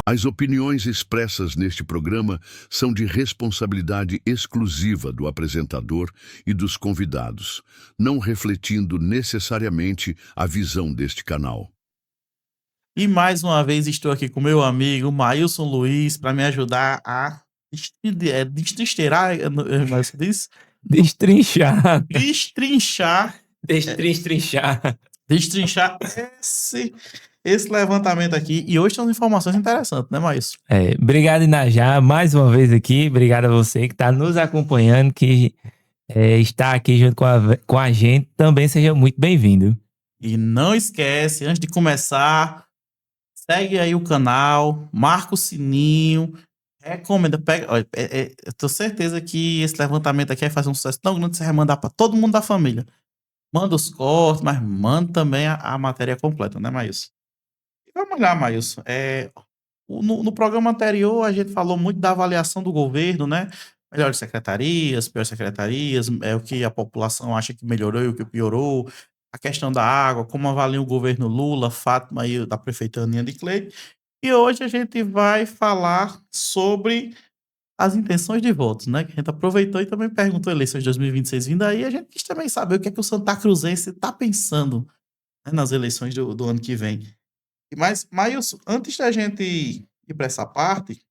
As opiniões expressas neste programa são de responsabilidade exclusiva do apresentador e dos convidados, não refletindo necessariamente a visão deste canal. E mais uma vez estou aqui com meu amigo Maílson Luiz para me ajudar a destrinchar, mas você diz? Destrinchar. Destrinchar esse levantamento aqui. E hoje tem umas informações interessantes, né, Maílson? Obrigado, Inajá, mais uma vez aqui. Obrigado a você que está nos acompanhando, que está aqui junto com a gente. Também seja muito bem-vindo. E não esquece, antes de começar, segue aí o canal, marca o sininho, recomenda, pega. Olha, eu tenho certeza que esse levantamento aqui vai fazer um sucesso tão grande que você vai mandar para todo mundo da família. Manda os cortes, mas manda também a matéria completa, né, Maílson? E vamos lá, Maílson. No programa anterior, a gente falou muito da avaliação do governo, né? Melhores secretarias, piores secretarias, o que a população acha que melhorou e o que piorou, a questão da água, como avalia o governo Lula, Fátima e da prefeita Aninha de Cleide. E hoje a gente vai falar sobre as intenções de votos, né? Que a gente aproveitou e também perguntou eleições de 2026 vindo aí, a gente quis também saber o que é que o Santa Cruzense está pensando, né, nas eleições do ano que vem. Mas, Maílson, antes da gente ir para essa parte,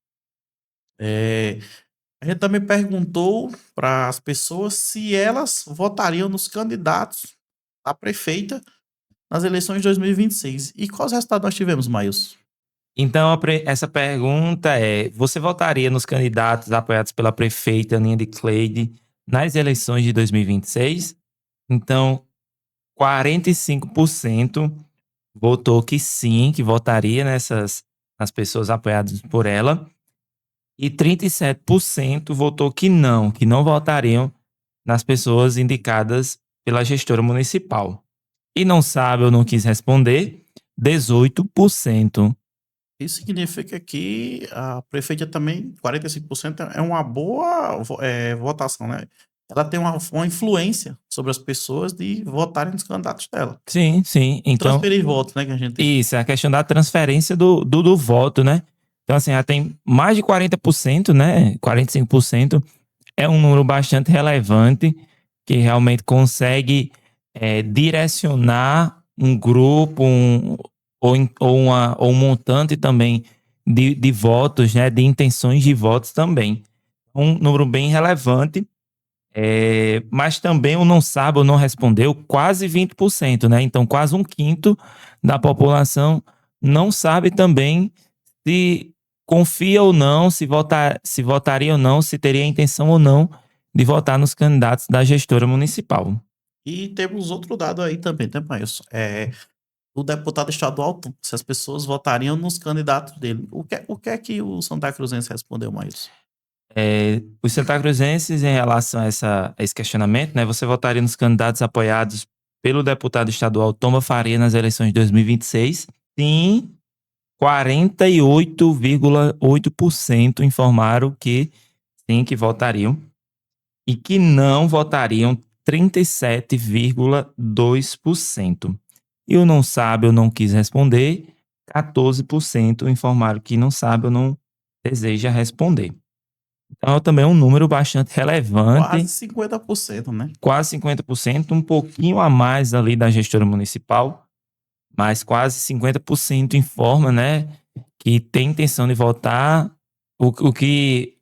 a gente também perguntou para as pessoas se elas votariam nos candidatos a prefeita nas eleições de 2026. E quais resultados nós tivemos, Maílson? Então, essa pergunta é: você votaria nos candidatos apoiados pela prefeita Aninha de Cleide nas eleições de 2026? Então, 45% votou que sim, que votaria nas pessoas apoiadas por ela. E 37% votou que não votariam nas pessoas indicadas pela gestora municipal. E não sabe ou não quis responder, 18%. Isso significa que a prefeita também, 45%, é uma boa votação, né? Ela tem uma influência sobre as pessoas de votarem nos candidatos dela. Sim. Então, transferir votos, né? Que a gente tem. Isso, é a questão da transferência do voto, né? Então, assim, ela tem mais de 40%, né? 45%. É um número bastante relevante que realmente consegue direcionar um grupo ou um montante também de votos, né? De intenções de votos também. Um número bem relevante. Mas também o não sabe ou não respondeu quase 20%, né? Então, quase um quinto da população não sabe também se confia ou não, se votaria ou não, se teria a intenção ou não de votar nos candidatos da gestora municipal. E temos outro dado aí também, né, Maílson? O deputado estadual, se as pessoas votariam nos candidatos dele. O que é que o Santa Cruzense respondeu, Maílson? Os santacruzenses, em relação a esse questionamento, né, você votaria nos candidatos apoiados pelo deputado estadual Toma Faria nas eleições de 2026? Sim, 48,8% informaram que sim, que votariam. E que não votariam, 37,2%. E o não sabe ou não quis responder, 14% informaram que não sabe ou não deseja responder. Então, também é um número bastante relevante. Quase 50%, né? Quase 50%, um pouquinho a mais ali da gestora municipal, mas quase 50% informa, né, que tem intenção de votar, o que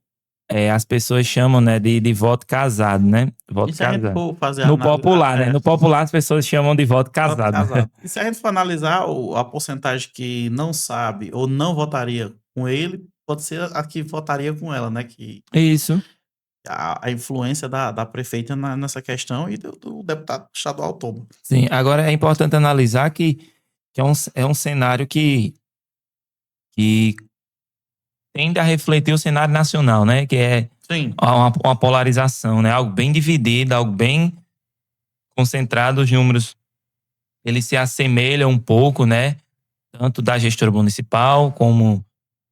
as pessoas chamam, né, de voto casado, né? Voto E se a gente casado. for fazer No popular, né? No popular as pessoas chamam de voto casado. E se a gente for analisar a porcentagem que não sabe ou não votaria com ele, pode ser a que votaria com ela, né? Que Isso. a influência da prefeita nessa questão e do deputado estadual Toma. Sim, agora é importante analisar que é um cenário que tende a refletir o cenário nacional, né? Que é Sim. uma polarização, né? Algo bem dividido, algo bem concentrado. Os números, eles se assemelham um pouco, né? Tanto da gestora municipal como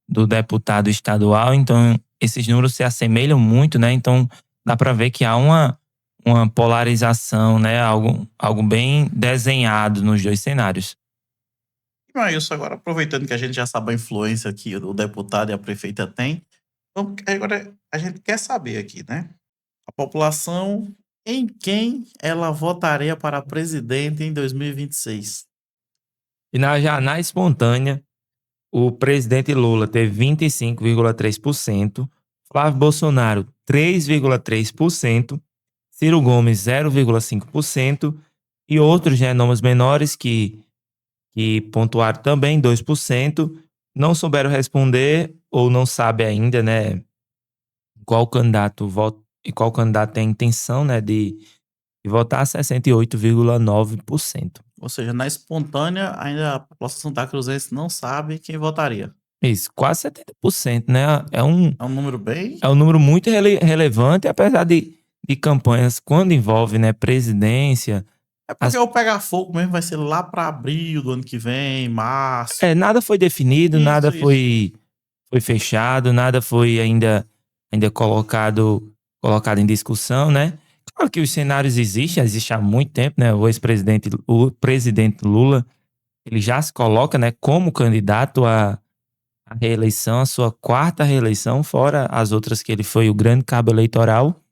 do deputado estadual. Então, esses números se assemelham muito, né? Então, dá para ver que há uma polarização, né? Algo bem desenhado nos dois cenários. Mas agora, aproveitando que a gente já sabe a influência que o deputado e a prefeita têm, então, agora a gente quer saber aqui, né? A população, em quem ela votaria para presidente em 2026? E já na espontânea, o presidente Lula teve 25,3%, Flávio Bolsonaro 3,3%, Ciro Gomes 0,5% e outros, né, nomes menores que pontuaram também 2%, não souberam responder ou não sabe ainda, né, qual candidato vota e qual candidato tem a intenção, né, de votar 68,9%. Ou seja, na espontânea, ainda a população santacruzense não sabe quem votaria. Isso, quase 70%, né? É um número bem. É um número muito relevante, apesar de campanhas, quando envolve, né, presidência. É porque o Pega Fogo mesmo vai ser lá para abril do ano que vem, março. Nada foi definido, Isso, nada isso. foi fechado, nada foi ainda colocado em discussão, né? Claro que os cenários existem há muito tempo, né? O presidente Lula, ele já se coloca, né, como candidato à reeleição, a sua quarta reeleição, fora as outras que ele foi o grande cabo eleitoral.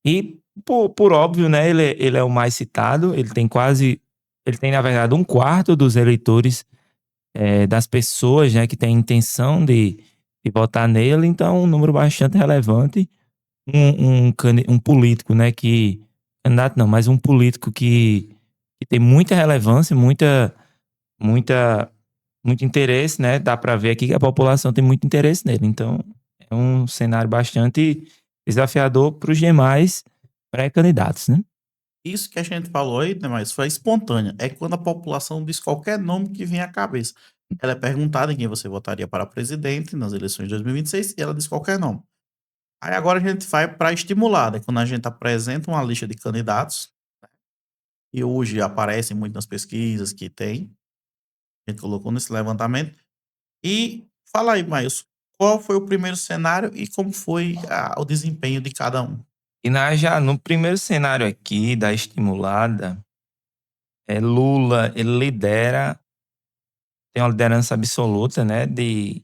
E, por óbvio, né, ele é o mais citado, ele tem, na verdade, um quarto dos eleitores, das pessoas, né, que têm intenção de votar nele, então um número bastante relevante. Um político, né, candidato não, mas um político que tem muita relevância, muito interesse, né, dá para ver aqui que a população tem muito interesse nele, então é um cenário bastante desafiador para os demais pré-candidatos, né? Isso que a gente falou aí, né, mas foi espontânea. É quando a população diz qualquer nome que vem à cabeça. Ela é perguntada em quem você votaria para presidente nas eleições de 2026 e ela diz qualquer nome. Aí agora a gente vai para estimulada, quando a gente apresenta uma lista de candidatos, né, e hoje aparecem muito nas pesquisas que tem, a gente colocou nesse levantamento. E fala aí, Maílson, qual foi o primeiro cenário e como foi o desempenho de cada um? E já no primeiro cenário aqui da estimulada, Lula, ele tem uma liderança absoluta, né, de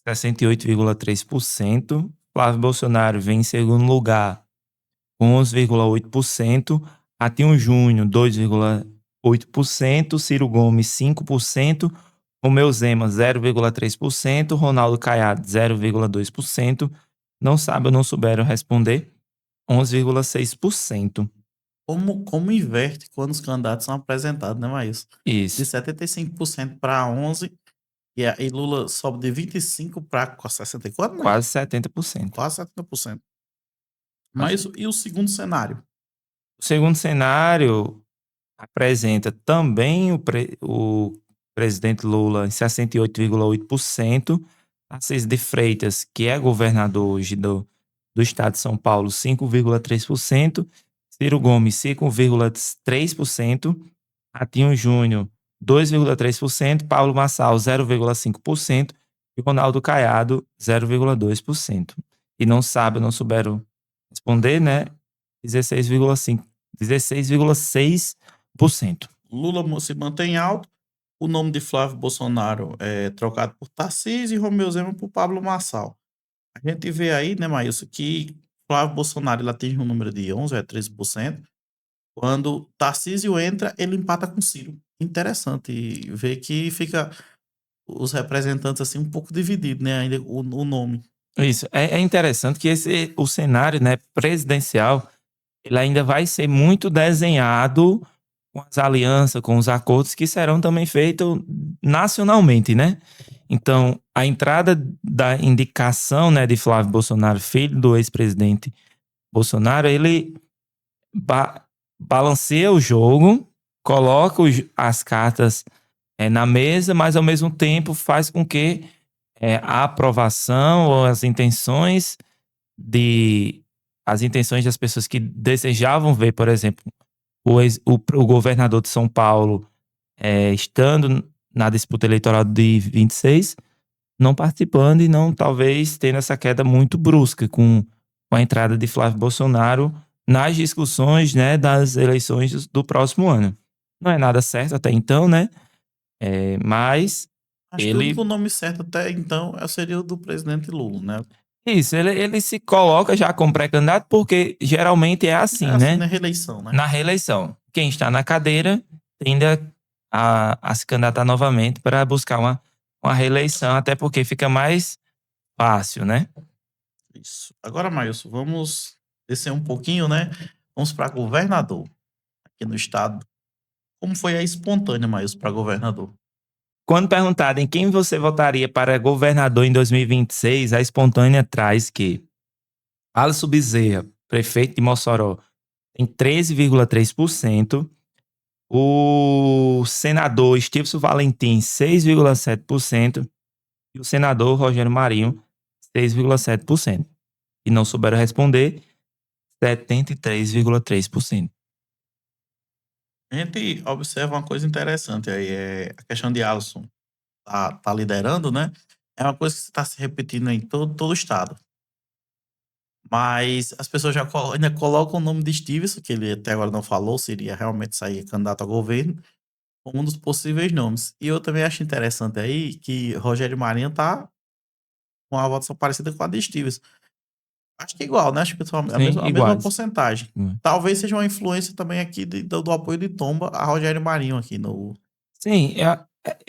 68,3%. Flávio Bolsonaro vem em segundo lugar, com 11,8%. Ratinho Júnior, 2,8%. Ciro Gomes, 5%. Romeu Zema, 0,3%. Ronaldo Caiado, 0,2%. Não sabe ou não souberam responder, 11,6%. Como inverte quando os candidatos são apresentados, né, Maílson? Isso. De 75% para 11%, e Lula sobe de 25% para 64%, né? Quase 70%. Quase 70%. Mas e o segundo cenário? O segundo cenário apresenta também o presidente Lula em 68,8%. Tarcísio de Freitas, que é governador hoje do estado de São Paulo, 5,3%. Ciro Gomes, 5,3%. Ratinho Júnior, 2,3%. Paulo Massal, 0,5%. E Ronaldo Caiado, 0,2%. E não souberam responder, né? 16,6%. Lula se mantém alto. O nome de Flávio Bolsonaro é trocado por Tarcísio e Romeu Zema por Pablo Marçal. A gente vê aí, né, Maílson, que Flávio Bolsonaro ele atinge um número de 11% ou 13%. Quando Tarcísio entra, ele empata com Ciro. Interessante ver que fica os representantes assim um pouco divididos, né, ainda o nome. Isso, é interessante que o cenário, né, presidencial, ele ainda vai ser muito desenhado com as alianças, com os acordos que serão também feitos nacionalmente, né? Então, a entrada da indicação, né, de Flávio Bolsonaro, filho do ex-presidente Bolsonaro, ele balanceia o jogo, coloca as cartas na mesa, mas ao mesmo tempo faz com que a aprovação ou as intenções das pessoas que desejavam ver, por exemplo, o governador de São Paulo estando na disputa eleitoral de 26, não participando e não, talvez, tendo essa queda muito brusca com a entrada de Flávio Bolsonaro nas discussões, né, das eleições do próximo ano. Não é nada certo até então, né? Mas Acho que o único nome certo até então seria o do presidente Lula, né? isso, ele se coloca já como pré-candidato porque geralmente é assim, É assim né? na reeleição, né? Na reeleição. Quem está na cadeira tende a se candidatar novamente para buscar uma reeleição, até porque fica mais fácil, né? Isso. Agora, Mailson, vamos descer um pouquinho, né? Vamos para governador aqui no estado. Como foi a espontânea, Mailson, para governador? Quando perguntado em quem você votaria para governador em 2026, a espontânea traz que Alisson Bezerra, prefeito de Mossoró, tem 13,3%. O senador Estíbaliz Valentim, 6,7%. E o senador Rogério Marinho, 6,7%. E não souberam responder, 73,3%. A gente observa uma coisa interessante aí, é a questão de Alisson tá liderando, né? É uma coisa que está se repetindo em todo o estado. Mas as pessoas já ainda colocam o nome de Stevenson, que ele até agora não falou, seria realmente sair candidato ao governo, como um dos possíveis nomes. E eu também acho interessante aí que Rogério Marinho tá com uma votação parecida com a de Stevenson. Acho que é igual, né? Acho que são a Sim, mesma iguais. porcentagem. Talvez seja uma influência também aqui do apoio de Tomba a Rogério Marinho aqui no. Sim,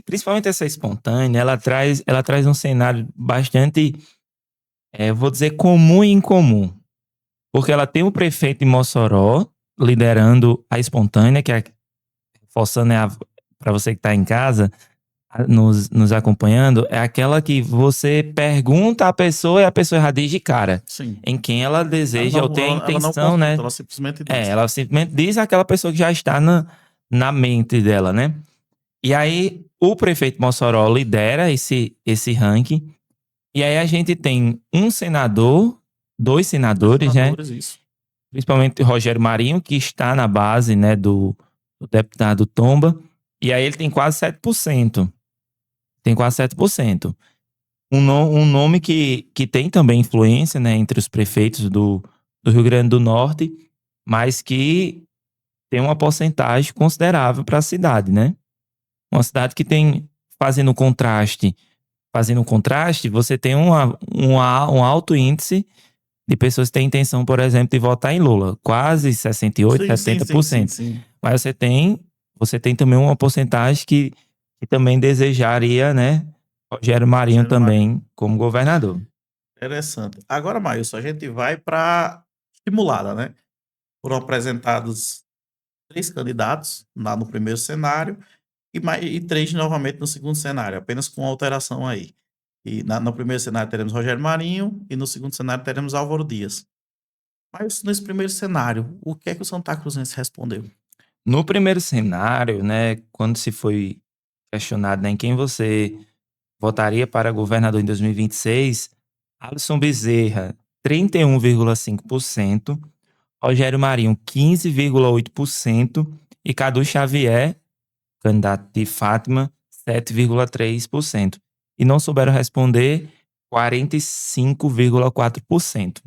principalmente essa espontânea, ela traz um cenário bastante, vou dizer, comum e incomum. Porque ela tem o prefeito de Mossoró liderando a espontânea, que é, forçando para você que está em casa, nos acompanhando, é aquela que você pergunta à pessoa e a pessoa já diz de cara Sim. em quem ela deseja ou tem a Ela não intenção, consulta, né? ela simplesmente diz. Ela simplesmente diz aquela pessoa que já está na mente dela, né? E aí, o prefeito Mossoró lidera esse ranking. E aí, a gente tem um senador, dois senadores, né? Isso. Principalmente o Rogério Marinho, que está na base, né, do deputado Tomba. E aí, ele tem quase 7%. Tem quase 7%. Um nome que tem também influência, né, entre os prefeitos do Rio Grande do Norte, mas que tem uma porcentagem considerável para a cidade, né? Uma cidade que tem, fazendo um contraste, você tem um alto índice de pessoas que têm intenção, por exemplo, de votar em Lula. Quase 68%, 70%. Sim. Mas você tem também uma porcentagem que também desejaria, né, Rogério Marinho também como governador. Interessante. Agora, Mailson, a gente vai para simulada, né? Foram apresentados 3 candidatos lá no primeiro cenário e 3 novamente no segundo cenário, apenas com alteração aí. E no primeiro cenário teremos Rogério Marinho e no segundo cenário teremos Álvaro Dias. Mas nesse primeiro cenário, o que é que o Santa Cruzense respondeu? No primeiro cenário, né, quando se foi questionado, né, em quem você votaria para governador em 2026, Alisson Bezerra, 31,5%, Rogério Marinho, 15,8% e Cadu Xavier, candidato de Fátima, 7,3%. E não souberam responder 45,4%.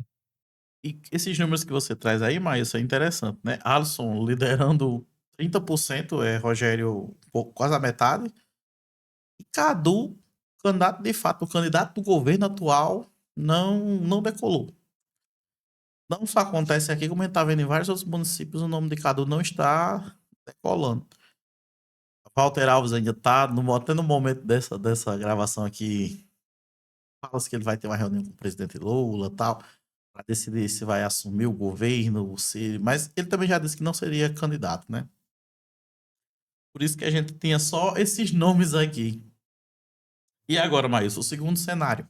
E esses números que você traz aí, Maílson, isso é interessante, né? Alisson liderando 30%, Rogério quase a metade. E Cadu, candidato de fato, o candidato do governo atual, não decolou. Não só acontece aqui, como a gente está vendo em vários outros municípios, o nome de Cadu não está decolando. Walter Alves ainda está, até no momento dessa gravação aqui, fala-se que ele vai ter uma reunião com o presidente Lula e tal, para decidir se vai assumir o governo, mas ele também já disse que não seria candidato, né? Por isso que a gente tinha só esses nomes aqui. E agora, Maílson, o segundo cenário.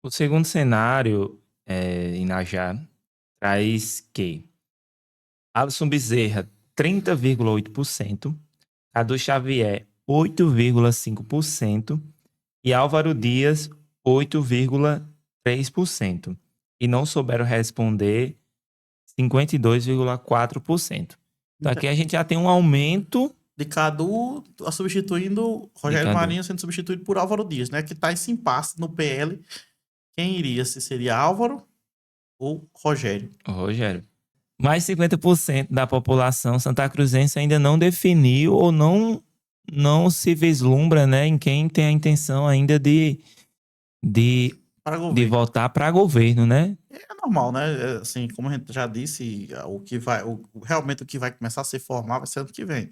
O segundo cenário, Inajá, traz que Alisson Bezerra, 30,8%, Cadu Xavier, 8,5% e Álvaro Dias, 8,3%. E não souberam responder 52,4%. Então aqui a gente já tem um aumento de Cadu substituindo Rogério Marinho, sendo substituído por Álvaro Dias, né? Que está esse impasse no PL. Quem iria? Se seria Álvaro ou Rogério? Rogério. Mais 50% da população santacruzense ainda não definiu ou não não se vislumbra, né, em quem tem a intenção ainda de, Para de governo. votar para governo, né? É normal, né? Assim, como a gente já disse, o que vai, realmente o que vai começar a se formar vai ser ano que vem.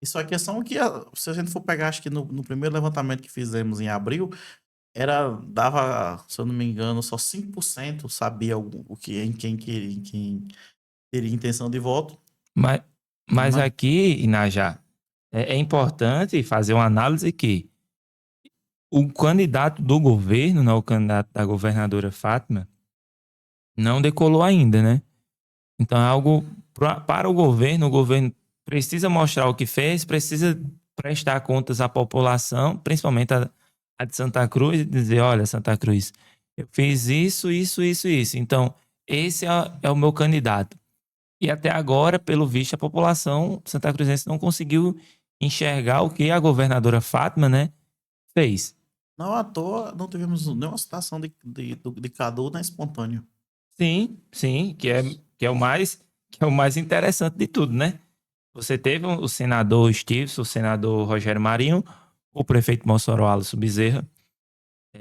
Isso aqui é só o que, se a gente for pegar, acho que no primeiro levantamento que fizemos em abril, dava, se eu não me engano, só 5% sabia em quem teria intenção de voto. Mas, mas Mas, aqui, Inajá, é importante fazer uma análise que o candidato do governo, né, o candidato da governadora Fátima, não decolou ainda, né? Então é algo para o governo precisa mostrar o que fez, precisa prestar contas à população, principalmente a de Santa Cruz, e dizer, olha, Santa Cruz, eu fiz isso, isso, isso, isso. Então, esse é o meu candidato. E até agora, pelo visto, a população santacruzense não conseguiu enxergar o que a governadora Fátima, né, fez. não à toa, não tivemos nenhuma citação de Cadu na espontâneo. Sim, sim, que é o mais interessante de tudo, né? Você teve o senador Stevenson, o senador Rogério Marinho, o prefeito Mossoró Alisson Bezerra,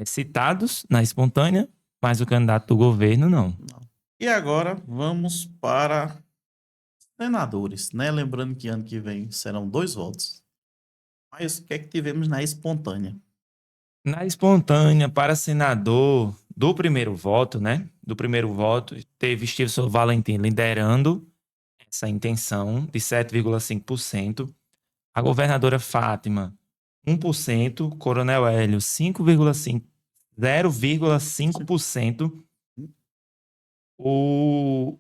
citados na espontânea, mas o candidato do governo não. Não. E agora vamos para senadores, né? Lembrando que ano que vem serão 2 votos. Mas o que é que tivemos na espontânea? Na espontânea, para senador do primeiro voto, né? Do primeiro voto, teve Stevenson Valentim liderando essa intenção de 7,5%. A governadora Fátima, 1%. Coronel Hélio, 5,5%. 0,5%. O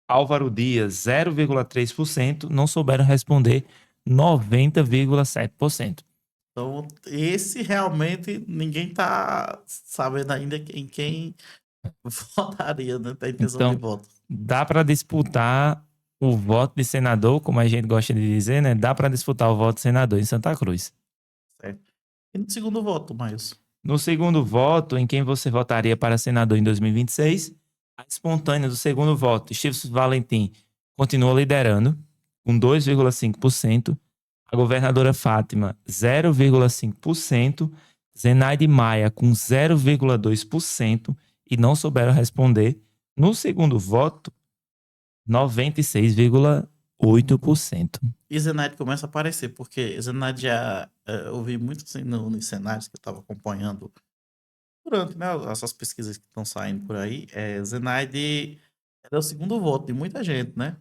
Álvaro Dias, 0,3%. Não souberam responder 90,7%. Então, esse realmente ninguém tá sabendo ainda em quem votaria, né? Tem intenção de Então, voto. dá para disputar o voto de senador, como a gente gosta de dizer, né? Dá para disputar o voto de senador em Santa Cruz. Certo. E no segundo voto, Maílson? No segundo voto, em quem você votaria para senador em 2026, a espontânea do segundo voto, Stevenson Valentim, continua liderando, com 2,5%. A governadora Fátima, 0,5%. Zenaide Maia, com 0,2%. E não souberam responder. No segundo voto, 96,8%. E Zenaide começa a aparecer, porque Zenaide já eu vi muito assim nos cenários que eu estava acompanhando durante, né, essas pesquisas que estão saindo por aí. Zenaide é o segundo voto de muita gente, né?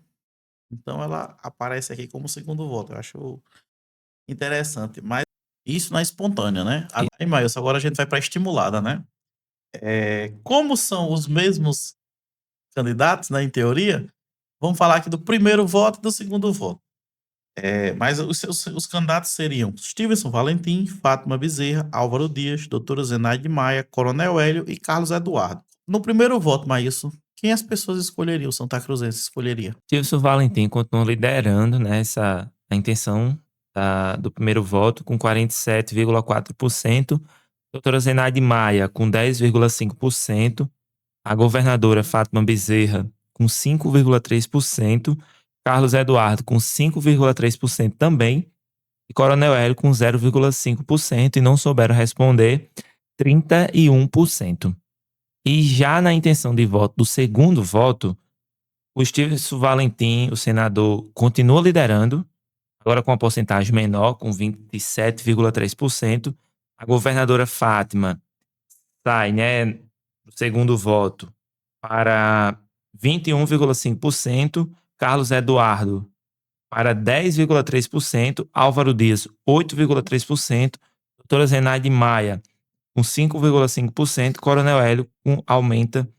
Então ela aparece aqui como segundo voto. Eu acho interessante. Mas isso na espontânea, né? Agora, Maílson, agora a gente vai para a estimulada, né? Como são os mesmos candidatos, né, em teoria, vamos falar aqui do primeiro voto e do segundo voto. Mas os candidatos seriam Stevenson Valentim, Fátima Bezerra, Álvaro Dias, doutora Zenaide Maia, Coronel Hélio e Carlos Eduardo. No primeiro voto, Maílson, quem as pessoas escolheriam, o Santa Cruzense escolheria? Stevenson Valentim continua liderando, né, a intenção do primeiro voto com 47,4%. Doutora Zenaide Maia com 10,5%. A governadora Fátima Bezerra com 5,3%. Carlos Eduardo com 5,3% também. E Coronel Hélio com 0,5%. E não souberam responder 31%. E já na intenção de voto do segundo voto, o Stevenson Valentim, o senador, continua liderando, agora com uma porcentagem menor, com 27,3%. A governadora Fátima sai, né, no segundo voto, para 21,5%. Carlos Eduardo para 10,3%. Álvaro Dias, 8,3%. Doutora Zenaide Maia, com 5,5%. Coronel Hélio aumenta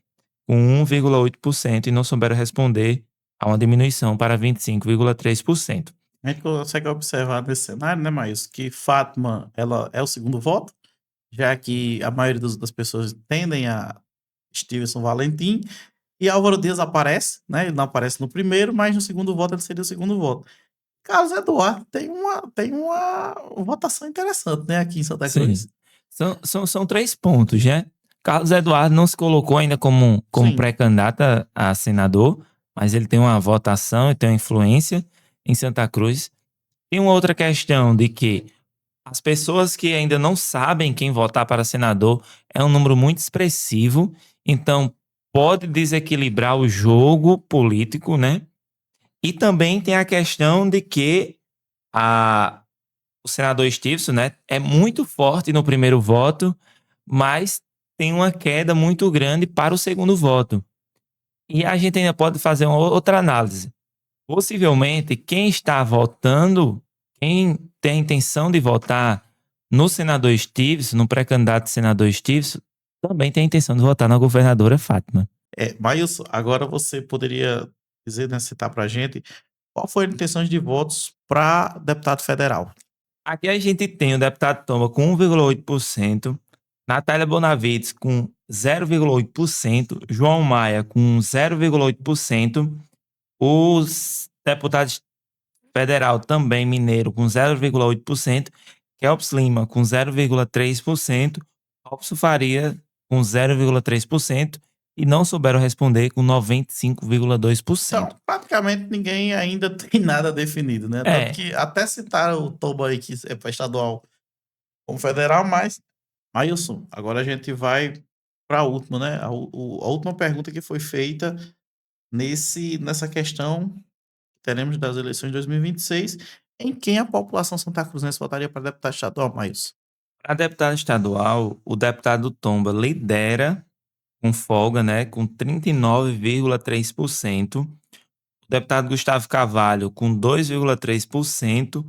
com 1,8% e não souberam responder a uma diminuição para 25,3%. A gente consegue observar nesse cenário, né, Maílson, que Fátima ela é o segundo voto, já que a maioria das pessoas tendem a Stevenson Valentim, e Álvaro Dias aparece, né? Ele não aparece no primeiro, mas no segundo voto ele seria o segundo voto. Carlos Eduardo tem uma votação interessante, né, aqui em Santa Sim. Cruz. São 3 pontos, né? Carlos Eduardo não se colocou ainda como Sim. pré-candidato a senador, mas ele tem uma votação e tem uma influência em Santa Cruz. Tem uma outra questão de que as pessoas que ainda não sabem quem votar para senador é um número muito expressivo, então pode desequilibrar o jogo político, né? E também tem a questão de que a, o senador Stevenson, né, é muito forte no primeiro voto, mas tem uma queda muito grande para o segundo voto. E a gente ainda pode fazer uma outra análise. Possivelmente, quem está votando, quem tem a intenção de votar no senador Stevenson, no pré-candidato senador Stevenson, também tem a intenção de votar na governadora Fátima. Maílson, agora você poderia dizer, né, citar pra gente, qual foi a intenção de votos para deputado federal? Aqui a gente tem o deputado Tomba com 1,8%, Natália Bonavides com 0,8%, João Maia com 0,8%, os deputados federal também mineiro com 0,8%, Kelps Lima com 0,3%, Robson Faria com 0,3% e não souberam responder com 95,2%. Então, praticamente ninguém ainda tem nada definido, né? Tanto que até citaram o Tomba aí, que é para estadual como federal, mas, Maílson, agora a gente vai para a última, né? A última pergunta que foi feita nessa questão que teremos das eleições de 2026, em quem a população santacruzense votaria para deputado estadual, Maílson? Para deputado estadual, o deputado Tomba lidera com folga, né, com 39,3%. O deputado Gustavo Carvalho com 2,3%.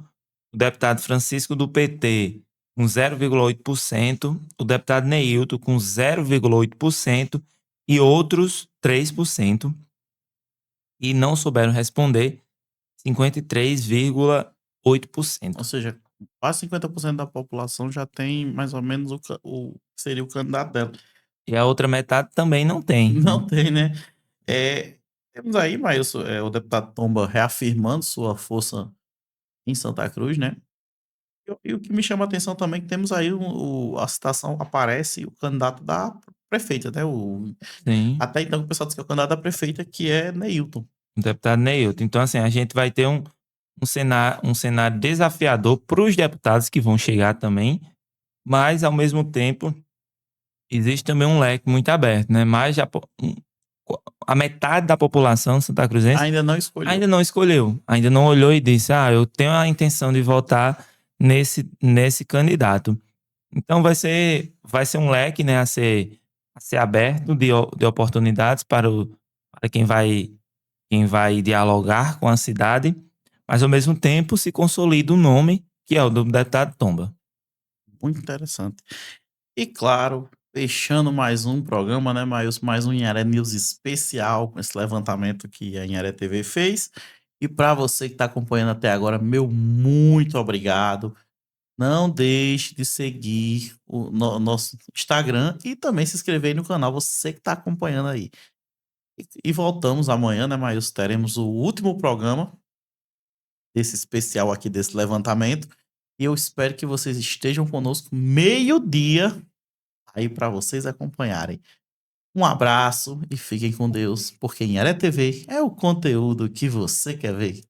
O deputado Francisco do PT com 0,8%. O deputado Neilton com 0,8% e outros 3%. E não souberam responder 53,8%. Ou seja, quase 50% da população já tem mais ou menos seria o candidato dela. E a outra metade também não tem. Não tem, né? Temos aí, Maílson, o deputado Tomba reafirmando sua força em Santa Cruz, né? E o que me chama a atenção também é que temos aí a citação, aparece o candidato da prefeita, né? Sim, Até então o pessoal diz que é o candidato da prefeita, que é Neilton. o deputado Neilton. Então, assim, a gente vai ter um cenário desafiador para os deputados que vão chegar também, mas, ao mesmo tempo, existe também um leque muito aberto, né? Mas a metade da população santacruzense Ainda não escolheu. ainda não escolheu, ainda não olhou e disse, eu tenho a intenção de votar nesse candidato. Então vai ser um leque, né, a ser aberto de oportunidades para quem vai dialogar com a cidade, mas ao mesmo tempo se consolida o nome, que é o do deputado Tomba. Muito interessante. E claro, fechando mais um programa, né, Maílson? Mais um Inharé News especial com esse levantamento que a Inharé TV fez. E para você que está acompanhando até agora, meu muito obrigado. Não deixe de seguir o nosso Instagram e também se inscrever aí no canal, você que está acompanhando aí. E voltamos amanhã, né, Maílson? Teremos o último programa desse especial aqui, desse levantamento. E eu espero que vocês estejam conosco meio-dia aí para vocês acompanharem. Um abraço e fiquem com Deus, porque em Aré TV é o conteúdo que você quer ver.